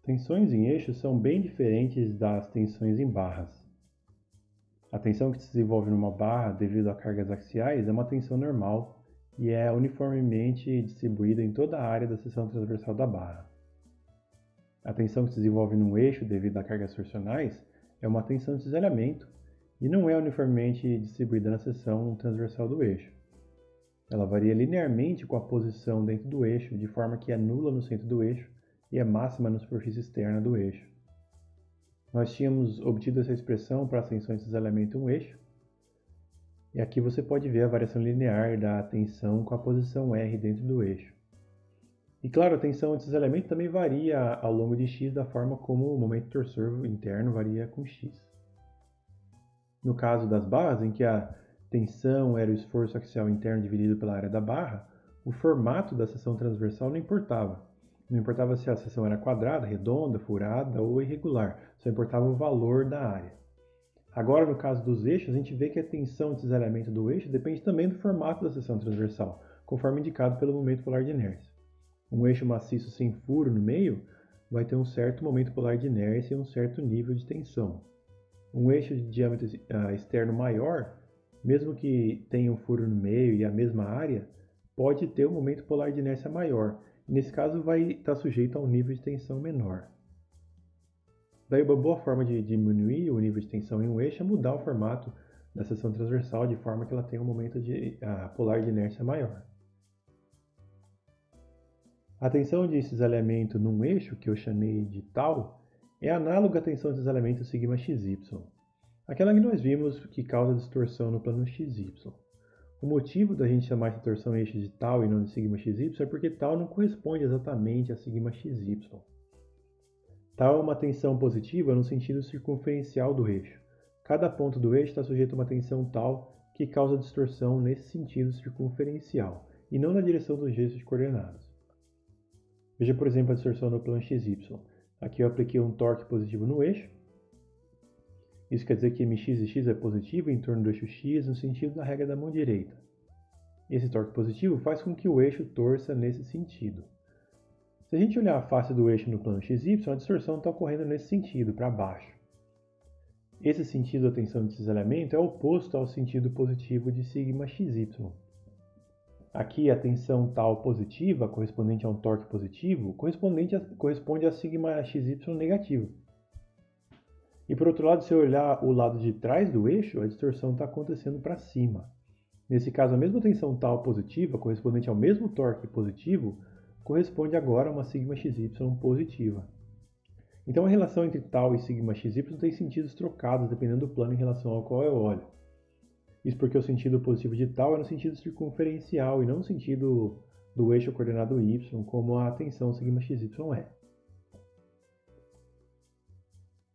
Tensões em eixo são bem diferentes das tensões em barras. A tensão que se desenvolve numa barra devido a cargas axiais é uma tensão normal e é uniformemente distribuída em toda a área da seção transversal da barra. A tensão que se desenvolve num eixo devido a cargas torsionais é uma tensão de cisalhamento e não é uniformemente distribuída na seção transversal do eixo. Ela varia linearmente com a posição dentro do eixo, de forma que é nula no centro do eixo e é máxima na superfície externa do eixo. Nós tínhamos obtido essa expressão para as tensões de cisalhamento em um eixo, e aqui você pode ver a variação linear da tensão com a posição R dentro do eixo. E claro, a tensão de cisalhamento também varia ao longo de x da forma como o momento torsor interno varia com x. No caso das barras, em que a tensão era o esforço axial interno dividido pela área da barra, o formato da seção transversal não importava. Não importava se a seção era quadrada, redonda, furada ou irregular, só importava o valor da área. Agora, no caso dos eixos, a gente vê que a tensão de cisalhamento do eixo depende também do formato da seção transversal, conforme indicado pelo momento polar de inércia. Um eixo maciço sem furo no meio vai ter um certo momento polar de inércia e um certo nível de tensão. Um eixo de diâmetro externo maior, mesmo que tenha um furo no meio e a mesma área, pode ter um momento polar de inércia maior, e nesse caso vai estar sujeito a um nível de tensão menor. Daí uma boa forma de diminuir o nível de tensão em um eixo é mudar o formato da seção transversal de forma que ela tenha um momento polar de inércia maior. A tensão de cisalhamento num eixo, que eu chamei de tal, é análoga à tensão de cisalhamento σxy, aquela que nós vimos que causa distorção no plano XY. O motivo da gente chamar essa torção eixo de tal e não de σxy é porque tal não corresponde exatamente a σxy. Tal é uma tensão positiva no sentido circunferencial do eixo. Cada ponto do eixo está sujeito a uma tensão tal que causa distorção nesse sentido circunferencial e não na direção dos eixos de coordenadas. Veja, por exemplo, a distorção no plano XY. Aqui eu apliquei um torque positivo no eixo. Isso quer dizer que mx e x é positivo em torno do eixo x no sentido da regra da mão direita. Esse torque positivo faz com que o eixo torça nesse sentido. Se a gente olhar a face do eixo no plano XY, a distorção está ocorrendo nesse sentido, para baixo. Esse sentido da tensão de cisalhamento é oposto ao sentido positivo de σxy. Aqui a tensão tal positiva, correspondente a um torque positivo, corresponde a σxy negativo. E por outro lado, se eu olhar o lado de trás do eixo, a distorção está acontecendo para cima. Nesse caso, a mesma tensão tal positiva, correspondente ao mesmo torque positivo, corresponde agora a uma σxy positiva. Então a relação entre tal e σxy tem sentidos trocados dependendo do plano em relação ao qual eu olho. Isso porque o sentido positivo de tal é no sentido circunferencial e não no sentido do eixo coordenado y, como a tensão σxy é.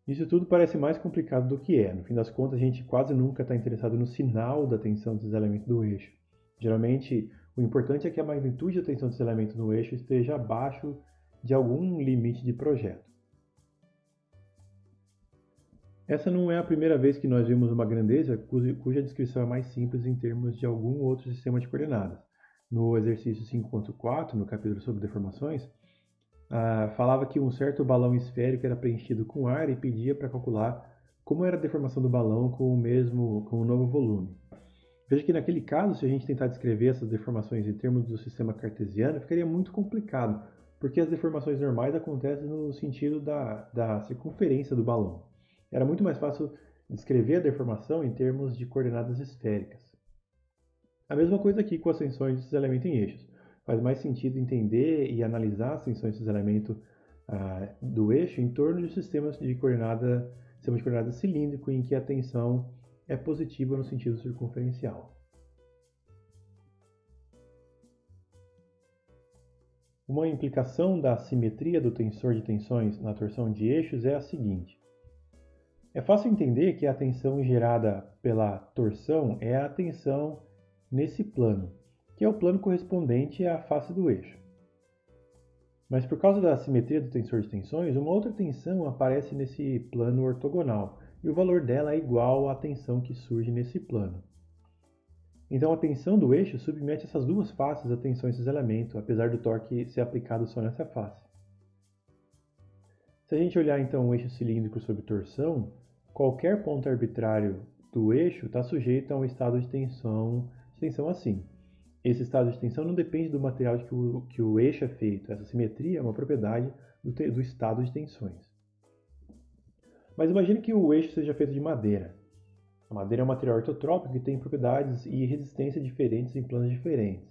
Isso tudo parece mais complicado do que é. No fim das contas, a gente quase nunca está interessado no sinal da tensão de cisalhamento do eixo. Geralmente, o importante é que a magnitude da tensão de cisalhamento no eixo esteja abaixo de algum limite de projeto. Essa não é a primeira vez que nós vimos uma grandeza cuja descrição é mais simples em termos de algum outro sistema de coordenadas. No exercício 5.4, no capítulo sobre deformações, falava que um certo balão esférico era preenchido com ar e pedia para calcular como era a deformação do balão com o novo volume. Veja que naquele caso, se a gente tentar descrever essas deformações em termos do sistema cartesiano, ficaria muito complicado, porque as deformações normais acontecem no sentido da circunferência do balão. Era muito mais fácil descrever a deformação em termos de coordenadas esféricas. A mesma coisa aqui com as tensões de cisalhamento em eixos. Faz mais sentido entender e analisar as tensões de cisalhamento do eixo em torno de sistema de coordenada cilíndrico em que a tensão é positiva no sentido circunferencial. Uma implicação da simetria do tensor de tensões na torção de eixos é a seguinte. É fácil entender que a tensão gerada pela torção é a tensão nesse plano, que é o plano correspondente à face do eixo. Mas por causa da simetria do tensor de tensões, uma outra tensão aparece nesse plano ortogonal, e o valor dela é igual à tensão que surge nesse plano. Então a tensão do eixo submete essas duas faces a tensões de cisalhamento, apesar do torque ser aplicado só nessa face. Se Se a gente olhar então o eixo cilíndrico sob torção, qualquer ponto arbitrário do eixo está sujeito a um estado de tensão assim. Esse estado de tensão não depende do material de que o eixo é feito. Essa simetria é uma propriedade do estado de tensões. Mas imagine que o eixo seja feito de madeira. A madeira é um material ortotrópico que tem propriedades e resistência diferentes em planos diferentes.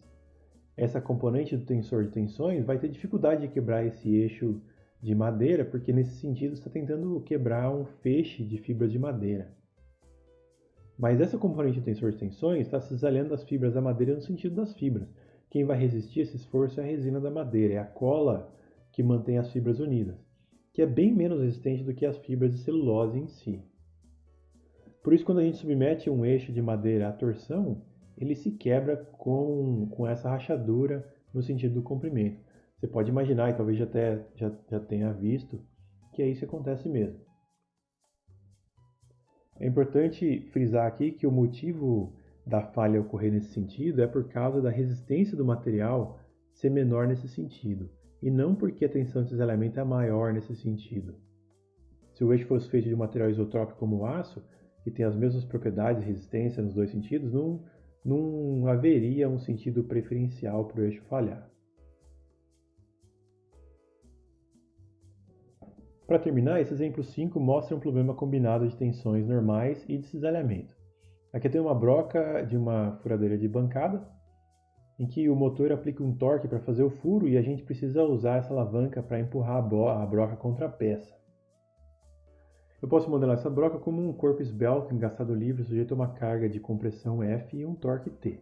Essa componente do tensor de tensões vai ter dificuldade de quebrar esse eixo de madeira, porque nesse sentido está tentando quebrar um feixe de fibras de madeira. Mas essa componente do tensor de tensões está cisalhando das fibras da madeira no sentido das fibras. Quem vai resistir esse esforço é a resina da madeira, é a cola que mantém as fibras unidas, que é bem menos resistente do que as fibras de celulose em si. Por isso, quando a gente submete um eixo de madeira à torção, ele se quebra com essa rachadura no sentido do comprimento. Você pode imaginar, e talvez já tenha visto, que é isso que acontece mesmo. É importante frisar aqui que o motivo da falha ocorrer nesse sentido é por causa da resistência do material ser menor nesse sentido, e não porque a tensão de cisalhamento é maior nesse sentido. Se o eixo fosse feito de um material isotrópico como o aço, que tem as mesmas propriedades e resistência nos dois sentidos, não haveria um sentido preferencial para o eixo falhar. Para terminar, esse exemplo 5 mostra um problema combinado de tensões normais e de cisalhamento. Aqui tem uma broca de uma furadeira de bancada, em que o motor aplica um torque para fazer o furo e a gente precisa usar essa alavanca para empurrar a broca contra a peça. Eu posso modelar essa broca como um corpo esbelto, engastado livre, sujeito a uma carga de compressão F e um torque T.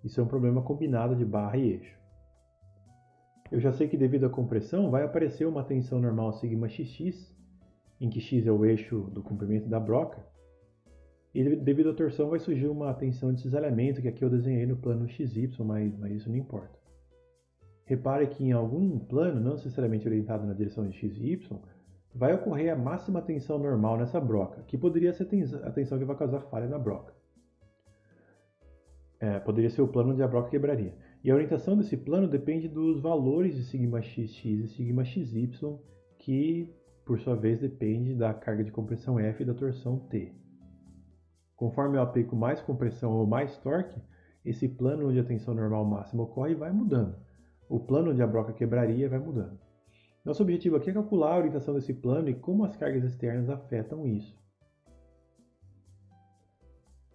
Isso é um problema combinado de barra e eixo. Eu já sei que devido à compressão vai aparecer uma tensão normal σxx, em que x é o eixo do comprimento da broca, e devido à torção vai surgir uma tensão de cisalhamento, que aqui eu desenhei no plano XY, mas isso não importa. Repare que em algum plano, não necessariamente orientado na direção de x e y, vai ocorrer a máxima tensão normal nessa broca, que poderia ser a tensão que vai causar falha na broca. Poderia ser o plano onde a broca quebraria. E a orientação desse plano depende dos valores de σxx e σxy, que, por sua vez, depende da carga de compressão F e da torção T. Conforme eu aplico mais compressão ou mais torque, esse plano onde a tensão normal máxima ocorre vai mudando. O plano onde a broca quebraria vai mudando. Nosso objetivo aqui é calcular a orientação desse plano e como as cargas externas afetam isso.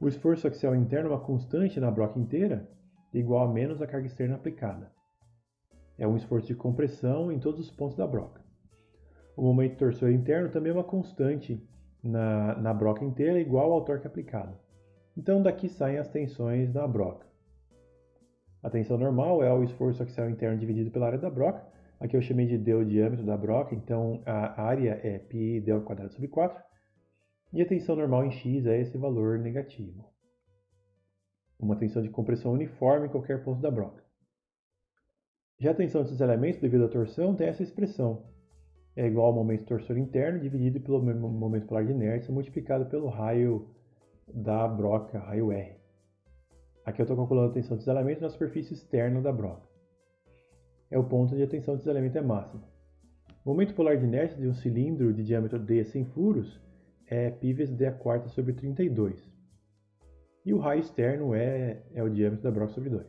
O esforço axial interno é uma constante na broca inteira, igual a menos a carga externa aplicada. É um esforço de compressão em todos os pontos da broca. O momento torsor interno também é uma constante na broca inteira, igual ao torque aplicado. Então daqui saem as tensões da broca. A tensão normal é o esforço axial interno dividido pela área da broca. Aqui eu chamei de d o diâmetro da broca, então a área é πd²/4. E a tensão normal em x é esse valor negativo. Uma tensão de compressão uniforme em qualquer ponto da broca. Já a tensão de cisalhamento devido à torção tem essa expressão. É igual ao momento torsor interno dividido pelo momento polar de inércia multiplicado pelo raio da broca, raio R. Aqui eu estou calculando a tensão de cisalhamento na superfície externa da broca. É o ponto onde a tensão de cisalhamento é máxima. O momento polar de inércia de um cilindro de diâmetro d sem furos é π vezes d²/32. E o raio externo é o diâmetro da broca sobre 2.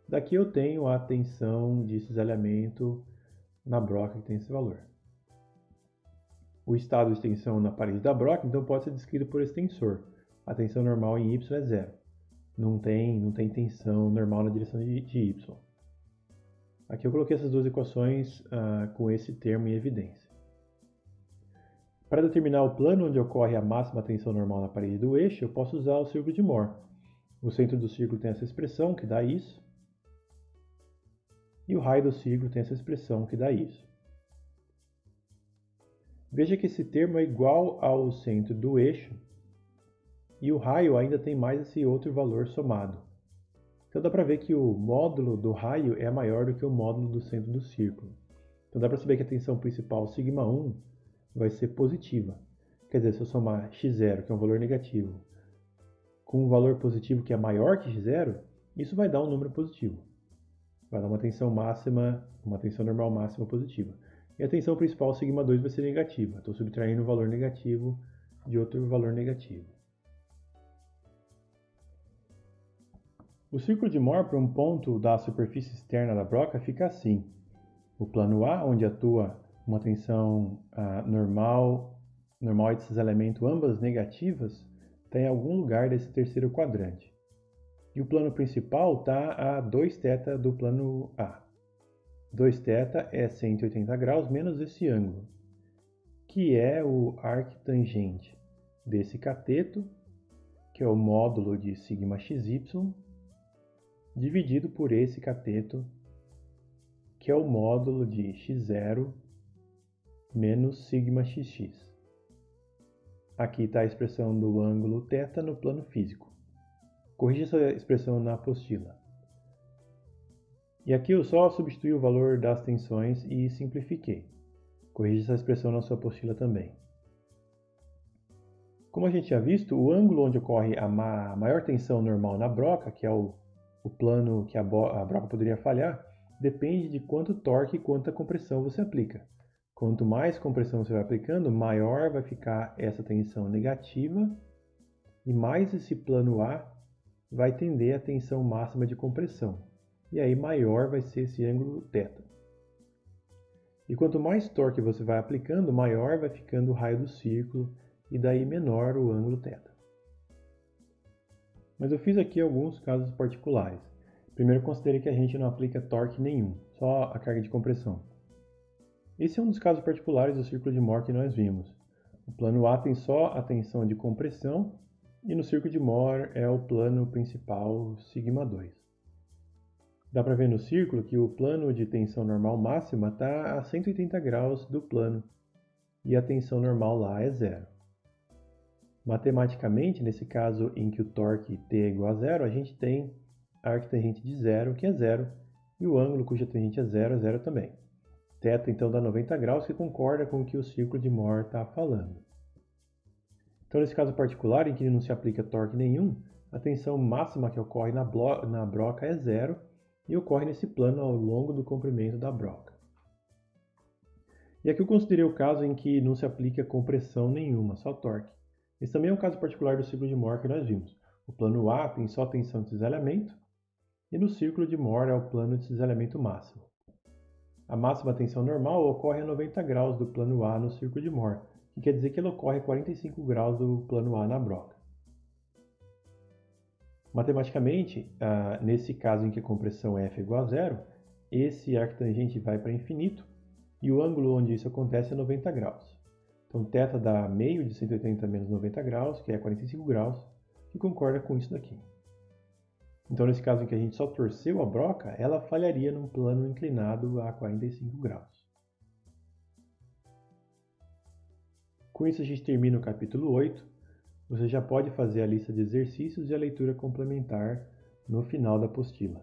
Daqui eu tenho a tensão de cisalhamento na broca, que tem esse valor. O estado de tensão na parede da broca, então, pode ser descrito por esse tensor. A tensão normal em y é zero. Não tem tensão normal na direção de y. Aqui eu coloquei essas duas equações com esse termo em evidência. Para determinar o plano onde ocorre a máxima tensão normal na parede do eixo, eu posso usar o círculo de Mohr. O centro do círculo tem essa expressão, que dá isso. E o raio do círculo tem essa expressão, que dá isso. Veja que esse termo é igual ao centro do eixo. E o raio ainda tem mais esse outro valor somado. Então dá para ver que o módulo do raio é maior do que o módulo do centro do círculo. Então dá para saber que a tensão principal, σ1, vai ser positiva. Quer dizer, se eu somar x0, que é um valor negativo, com um valor positivo que é maior que x0, isso vai dar um número positivo. Vai dar uma tensão máxima, uma tensão normal máxima positiva. E a tensão principal, σ2, vai ser negativa. Estou subtraindo um valor negativo de outro valor negativo. O círculo de Mohr para um ponto da superfície externa da broca fica assim. O plano A, onde atua uma tensão normal e de cisalhamento, ambas negativas, está em algum lugar desse terceiro quadrante. E o plano principal está a 2θ do plano A. 2θ é 180 graus menos esse ângulo, que é o arctangente desse cateto, que é o módulo de σxy, dividido por esse cateto, que é o módulo de x0 menos σxx. Aqui está a expressão do ângulo θ no plano físico. Corrija essa expressão na apostila. E aqui eu só substituí o valor das tensões e simplifiquei. Corrija essa expressão na sua apostila também. Como a gente já visto, o ângulo onde ocorre a maior tensão normal na broca, que é o plano que a broca poderia falhar, depende de quanto torque e quanta compressão você aplica. Quanto mais compressão você vai aplicando, maior vai ficar essa tensão negativa e mais esse plano A vai tender à tensão máxima de compressão. E aí maior vai ser esse ângulo θ. E quanto mais torque você vai aplicando, maior vai ficando o raio do círculo e daí menor o ângulo θ. Mas eu fiz aqui alguns casos particulares. Primeiro, considere que a gente não aplica torque nenhum, só a carga de compressão. Esse é um dos casos particulares do círculo de Mohr que nós vimos. O plano A tem só a tensão de compressão e no círculo de Mohr é o plano principal σ2. Dá para ver no círculo que o plano de tensão normal máxima está a 180 graus do plano e a tensão normal lá é zero. Matematicamente, nesse caso em que o torque T é igual a zero, a gente tem a arctangente de zero, que é zero, e o ângulo cuja tangente é zero também. Θ então dá 90 graus, que concorda com o que o círculo de Mohr está falando. Então, nesse caso particular, em que não se aplica torque nenhum, a tensão máxima que ocorre na broca é zero e ocorre nesse plano ao longo do comprimento da broca. E aqui eu considerei o caso em que não se aplica compressão nenhuma, só torque. Esse também é um caso particular do círculo de Mohr que nós vimos. O plano A tem só tensão de cisalhamento e no círculo de Mohr é o plano de cisalhamento máximo. A máxima tensão normal ocorre a 90 graus do plano A no círculo de Mohr, que quer dizer que ela ocorre a 45 graus do plano A na broca. Matematicamente, nesse caso em que a compressão F é igual a zero, esse arctangente vai para infinito e o ângulo onde isso acontece é 90 graus. Então, θ dá meio de 180 menos 90 graus, que é 45 graus, que concorda com isso daqui. Então, nesse caso em que a gente só torceu a broca, ela falharia num plano inclinado a 45 graus. Com isso, a gente termina o capítulo 8. Você já pode fazer a lista de exercícios e a leitura complementar no final da apostila.